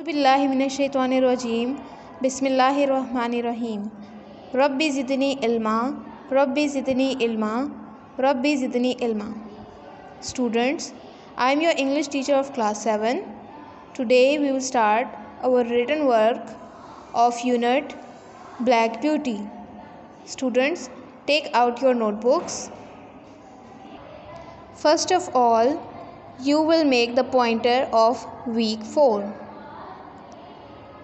बिस्मिल्लाहिमिनश्शैतानिर्रजीम बिस्मिल्लाहिर्रहमानिर्रहीम रब्बी ज़िदनी इल्मा रब्बी ज़िदनी इल्मा रब्बी ज़िदनी इल्मा। Students, I am your English teacher of class 7. Today we will start our written work of unit Black Beauty. Students, take out your notebooks. First of all, you will make the pointer of week 4.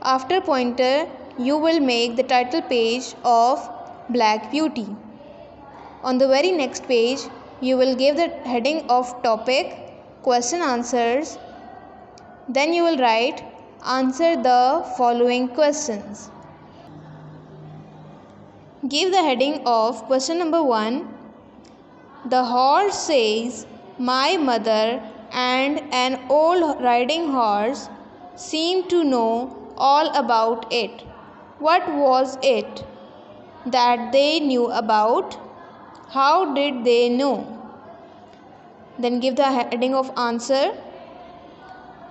After pointer, you will make the title page of Black Beauty. On the very next page, you will give the heading of topic, question answers. Then you will write, answer the following questions. Give the heading of question number 1. The horse says, my mother and an old riding horse seem to know all about it. What was it that they knew about? How did they know? Then give the heading of answer.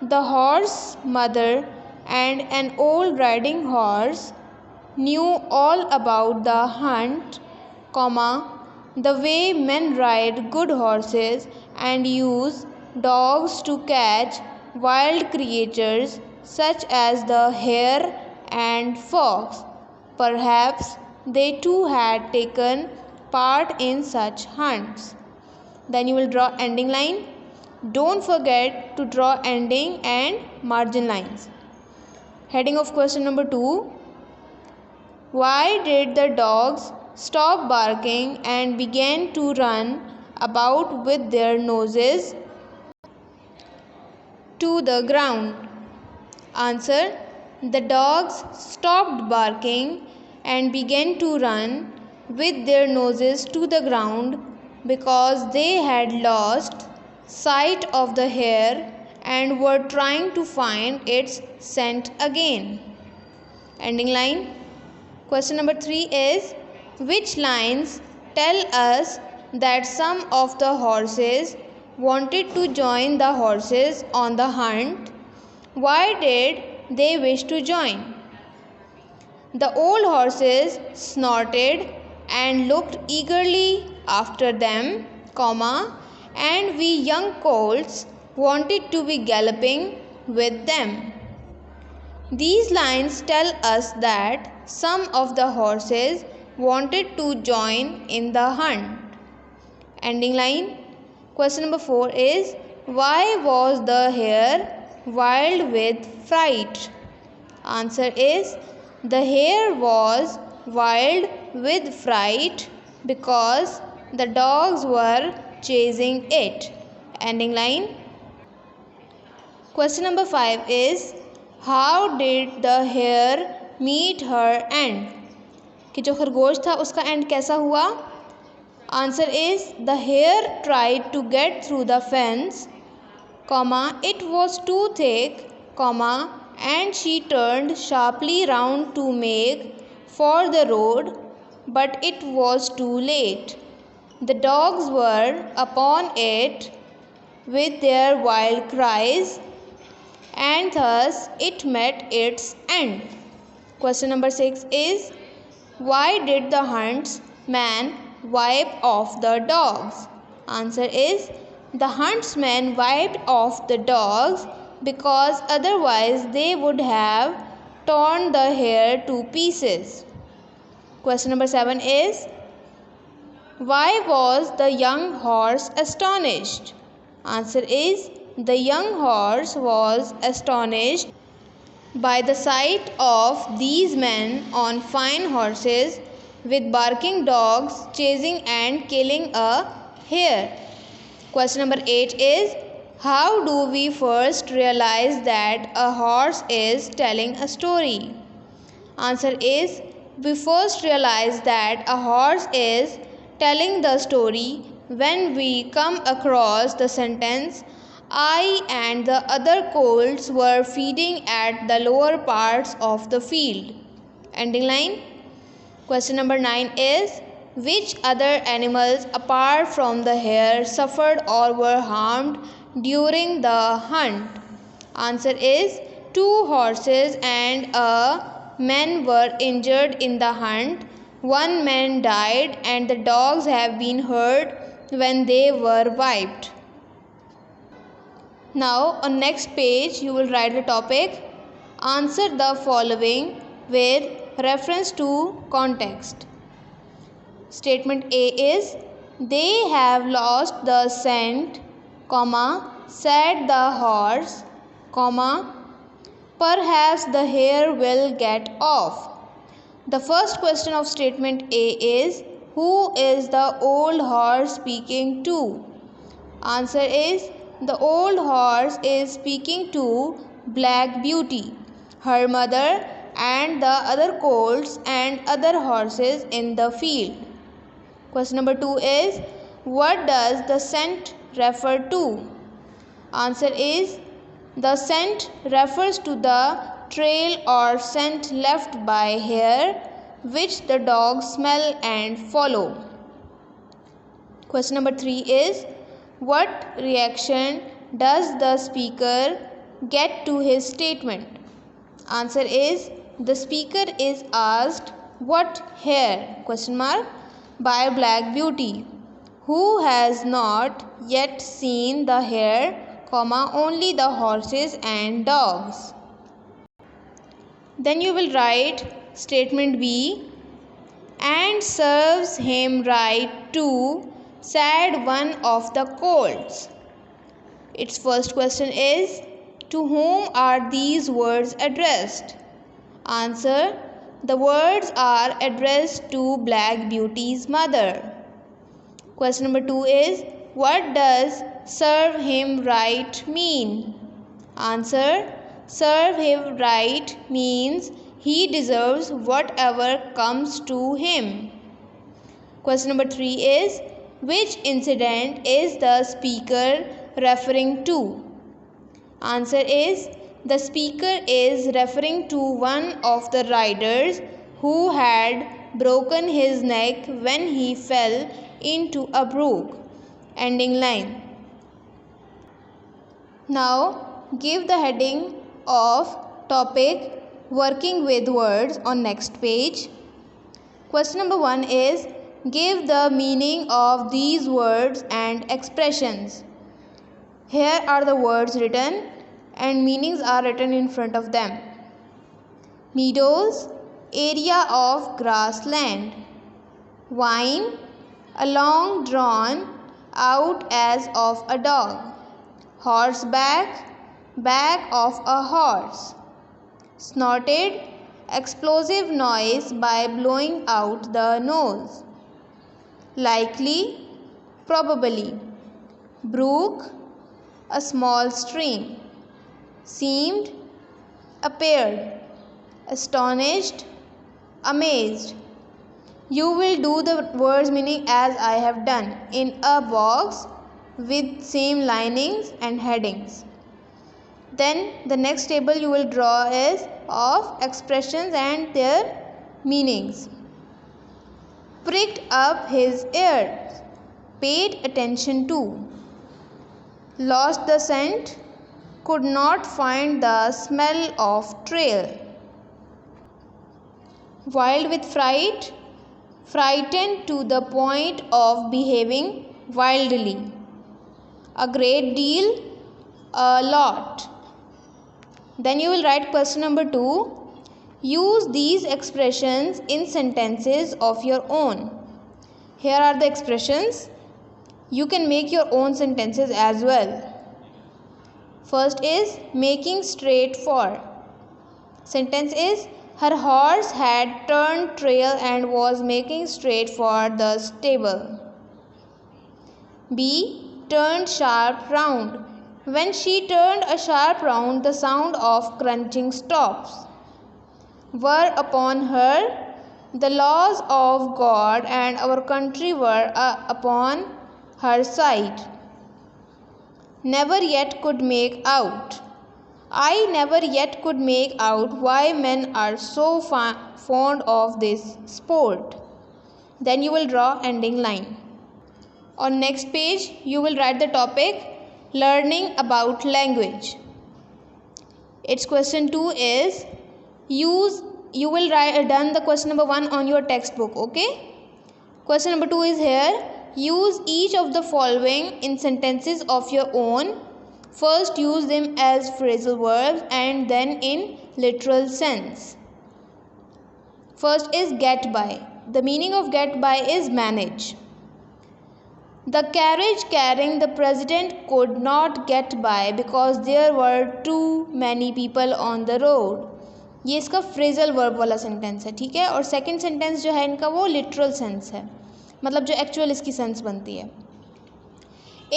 The horse, mother and an old riding horse knew all about the hunt, the way men ride good horses and use dogs to catch wild creatures such as the hare and fox. Perhaps they too had taken part in such hunts. Then you will draw ending line. Don't forget to draw ending and margin lines. Heading of question number 2. Why did the dogs stop barking and began to run about with their noses to the ground? Answer. The dogs stopped barking and began to run with their noses to the ground because they had lost sight of the hare and were trying to find its scent again. Ending line. Question number 3 is, which lines tell us that some of the horses wanted to join the horses on the hunt? Why did they wish to join? The old horses snorted and looked eagerly after them, and we young colts wanted to be galloping with them. These lines tell us that some of the horses wanted to join in the hunt. Ending line. Question number 4 is, why was the hare wild with fright? Answer is, the hare was wild with fright because the dogs were chasing it. Ending line. Question number 5 is, how did the hare meet her end? कि जो खरगोश था उसका and कैसा हुआ? Answer is, the hare tried to get through the fence, it was too thick, and she turned sharply round to make for the road, but it was too late. The dogs were upon it with their wild cries, and thus it met its end. Question number 6 is, why did the huntsman wipe off the dogs? Answer is, the huntsman wiped off the dogs because otherwise they would have torn the hare to pieces. Question number 7 is, why was the young horse astonished? Answer is, the young horse was astonished by the sight of these men on fine horses with barking dogs chasing and killing a hare. Question number 8 is, how do we first realize that a horse is telling a story? Answer is, we first realize that a horse is telling the story when we come across the sentence, I and the other colts were feeding at the lower parts of the field. Ending line. Question number 9 is, which other animals apart from the hare suffered or were harmed during the hunt? Answer is, Two horses and a man were injured in the hunt. One man died and the dogs have been hurt when they were whipped. Now on next page you will write the topic. Answer the following with reference to context. Statement A is, they have lost the scent, said the horse, perhaps the hair will get off. The first question of statement A is, who is the old horse speaking to? Answer is, the old horse is speaking to Black Beauty, her mother, and the other colts and other horses in the field. Question number 2 is, what does the scent refer to? Answer is, the scent refers to the trail or scent left by hare which the dogs smell and follow. Question number 3 is, what reaction does the speaker get to his statement? Answer is, the speaker is asked what hare by Black Beauty, who has not yet seen the hare, only the horses and dogs. Then you will write statement B, and serves him right too, said one of the colts. Its first question is, to whom are these words addressed? Answer, the words are addressed to Black Beauty's mother. Question number 2 is, what does serve him right mean? Answer, serve him right means he deserves whatever comes to him. Question number 3 is, which incident is the speaker referring to? Answer is, the speaker is referring to one of the riders who had broken his neck when he fell into a brook. Ending line. Now give the heading of topic working with words on next page. Question number 1 is, give the meaning of these words and expressions. Here are the words written and meanings are written in front of them. Meadows, area of grassland. Whine, a long drawn out as of a dog. Horseback, back of a horse. Snorted, explosive noise by blowing out the nose. Likely, probably. Brook, a small stream. Seemed, appeared. Astonished, amazed. You will do the words meaning as I have done in a box with same linings and headings. Then the next table you will draw is of expressions and their meanings. Pricked up his ears, paid attention to. Lost the scent, could not find the smell of trail. Wild with fright, frightened to the point of behaving wildly. A great deal, a lot. Then you will write question number 2. Use these expressions in sentences of your own. Here are the expressions. You can make your own sentences as well. First is making straight for. Sentence is, her horse had turned trail and was making straight for the stable. B. Turned sharp round. When she turned a sharp round, the sound of crunching stops. Were upon her, the laws of God and our country were upon her side. Never yet could make out. I never yet could make out why men are so fond of this sport. Then you will draw ending line. On next page, you will write the topic learning about language. Its question 2 is you will write done the question number 1 on your textbook. Okay, question number 2 is here. Use each of the following in sentences of your own. First, use them as phrasal verbs and then in literal sense. First is get by. The meaning of get by is manage. The carriage carrying the president could not get by because there were too many people on the road. ये इसका phrasal verb वाला sentence है, ठीक है। और second sentence जो है इनका वो लिटरल सेंस है, मतलब जो एक्चुअल इसकी सेंस बनती है।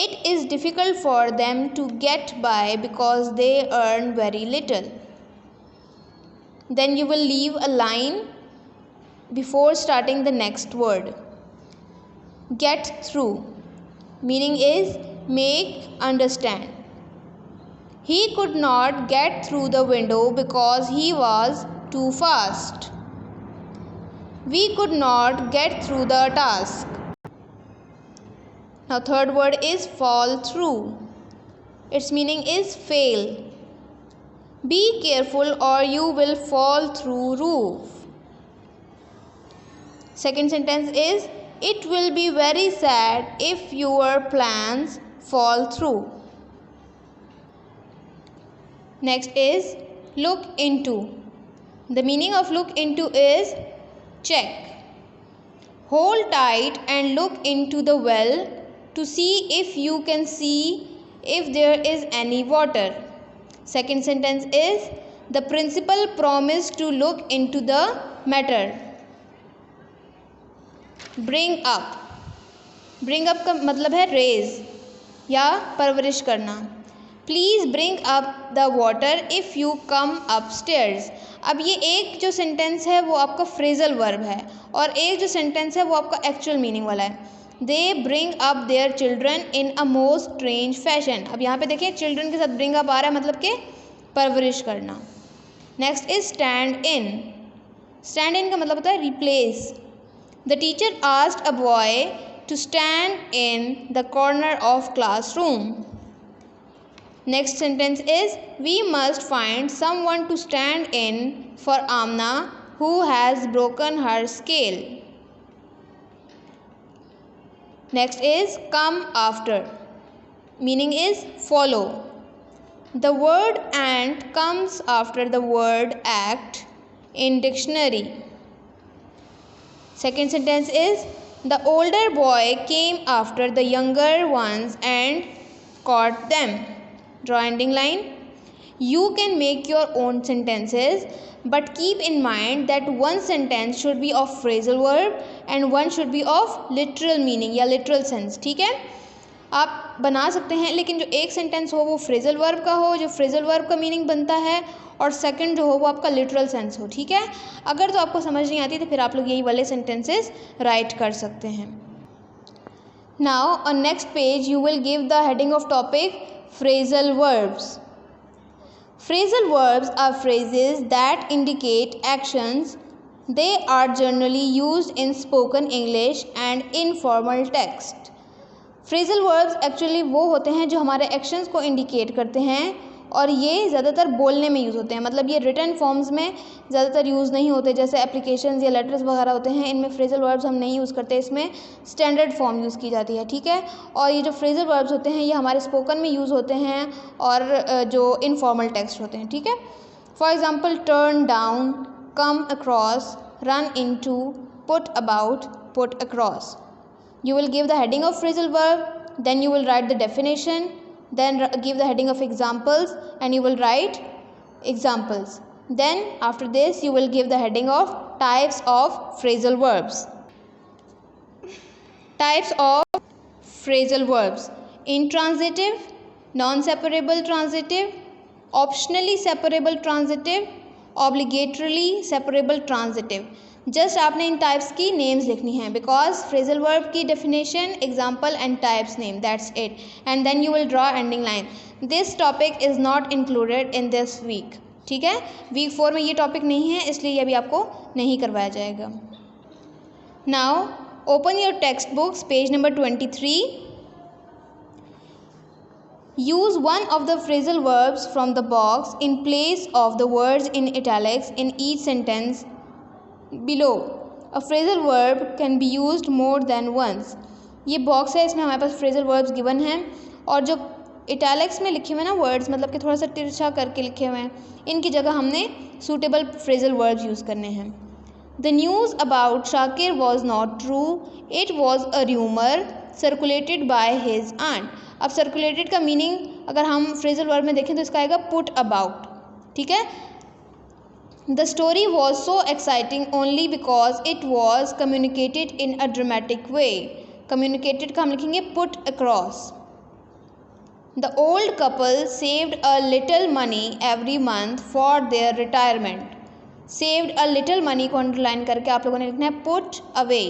It is difficult for them to get by because they earn very little. Then you will leave a line before starting the next word. Get through. Meaning is make understand. He could not get through the window because he was too fast. We could not get through the task. Now third word is fall through. Its meaning is fail. Be careful or you will fall through roof. Second sentence is it will be very sad if your plans fall through. Next is look into. The meaning of look into is check. Hold tight and look into the well to see if you can see if there is any water. Second sentence is the principal promised to look into the matter. Bring up. Bring up का मतलब है raise या परवरिश करना. Please bring up the water if you come upstairs. अब ये एक जो सेंटेंस है वो आपका फ्रेजल वर्ब है और एक जो सेंटेंस है वो आपका एक्चुअल मीनिंग वाला है. They bring up their children in a most strange fashion. अब यहाँ पे देखिए चिल्ड्रन के साथ bring up आ रहा है, मतलब कि परवरिश करना. Next is stand in. Stand in का मतलब होता है replace. The teacher asked a boy to stand in the corner of classroom. Next sentence is we must find someone to stand in for Amna who has broken her scale. Next is come after. Meaning is follow. The word and comes after the word act in dictionary. Second sentence is the older boy came after the younger ones and caught them. Draw ending line. You can make your own sentences, but keep in mind that one sentence should be of phrasal verb and one should be of literal meaning या literal sense. ठीक है, आप बना सकते हैं, लेकिन जो एक सेंटेंस हो वो फ्रेजल वर्ब का हो, जो फ्रेजल वर्ब का मीनिंग बनता है, और सेकंड जो हो वो आपका लिटरल सेंस हो. ठीक है, अगर तो आपको समझ नहीं आती तो फिर आप लोग यही वाले सेंटेंसेस राइट कर सकते हैं. Now on next page you will give the heading of topic phrasal verbs. Phrasal verbs are phrases that indicate actions. They are generally used in spoken English and informal text. Phrasal verbs actually वो होते हैं जो हमारे actions को indicate करते हैं और ये ज़्यादातर बोलने में यूज़ होते हैं, मतलब ये रिटन फॉर्म्स में ज़्यादातर यूज़ नहीं होते. जैसे एप्लीकेशंस या लेटर्स वगैरह होते हैं, इनमें फ्रेजल वर्ब्स हम नहीं यूज़ करते, इसमें स्टैंडर्ड फॉर्म यूज़ की जाती है. ठीक है, और ये जो फ्रेजल वर्ब्स होते हैं ये हमारे स्पोकन में यूज़ होते हैं और जो इनफॉर्मल टेक्स्ट होते हैं. ठीक है, for example turn down, come across, run into, put about, put across. You will give the heading of phrasal verb, then you will write the definition, then give the heading of examples and you will write examples. Then after this you will give the heading of types of phrasal verbs. Types of phrasal verbs: intransitive, non-separable transitive, optionally separable transitive, obligatorily separable transitive. Just आपने इन types की names लिखनी है because phrasal verb की definition, example and types name, that's it. And then you will draw ending line. This topic is not included in this week. ठीक है, week 4 में ये टॉपिक नहीं है, इसलिए ये भी आपको नहीं करवाया जाएगा. Now open your text books, page number 23. Use one of the phrasal verbs from the box in place of the words in italics in each sentence below. A phrasal verb can be used more than once. ये box है, इसमें हमारे पास phrasal verbs given हैं और जो italics में लिखे हुए ना वर्ड्स मतलब कि थोड़ा सा तिरछा करके लिखे हुए हैं, इनकी जगह हमने सूटेबल phrasal verbs यूज़ करने हैं. The news about Shakir was not true. It was a rumor circulated by his aunt. अब circulated का मीनिंग अगर हम phrasal verb में देखें तो इसका आएगा put about. ठीक है. The story was so exciting only because it was communicated in a dramatic way. Communicated का हम लिखेंगे put across. The old couple saved a little money every month for their retirement. Saved a little money को underline करके आप लोगों ने लिखना है put away.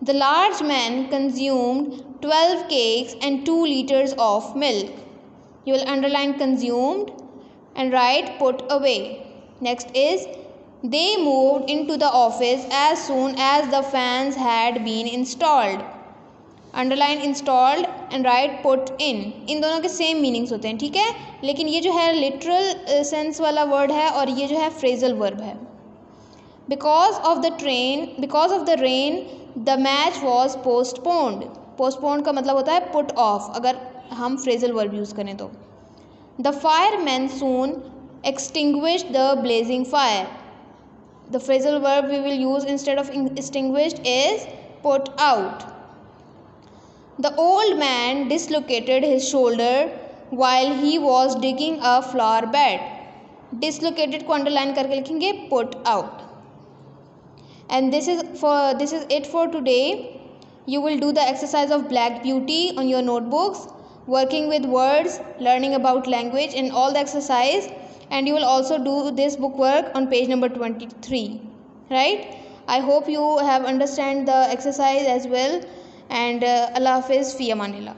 The large man consumed 12 cakes and 2 liters of milk. You will underline consumed and write put away. Next is they moved into the office as soon as the fans had been installed. Underline installed and write put in. इन दोनों के same meanings होते हैं. ठीक है, लेकिन ये जो है लिटरल सेंस वाला वर्ड है और ये जो है फ्रेजल वर्ब है. Because of the rain the match was postponed. Postponed का मतलब होता है पुट ऑफ अगर हम फ्रेजल वर्ब यूज़ करें तो. The fireman soon extinguished the blazing fire. The phrasal verb we will use instead of extinguished is put out. The old man dislocated his shoulder while he was digging a flower bed. Dislocated को underline करके लिखेंगे put out. And this is it for today. You will do the exercise of Black Beauty on your notebooks, working with words, learning about language and all the exercise. And you will also do this book work on page number 23. Right? I hope you have understand the exercise as well. And Allah Hafiz, fi amanillah.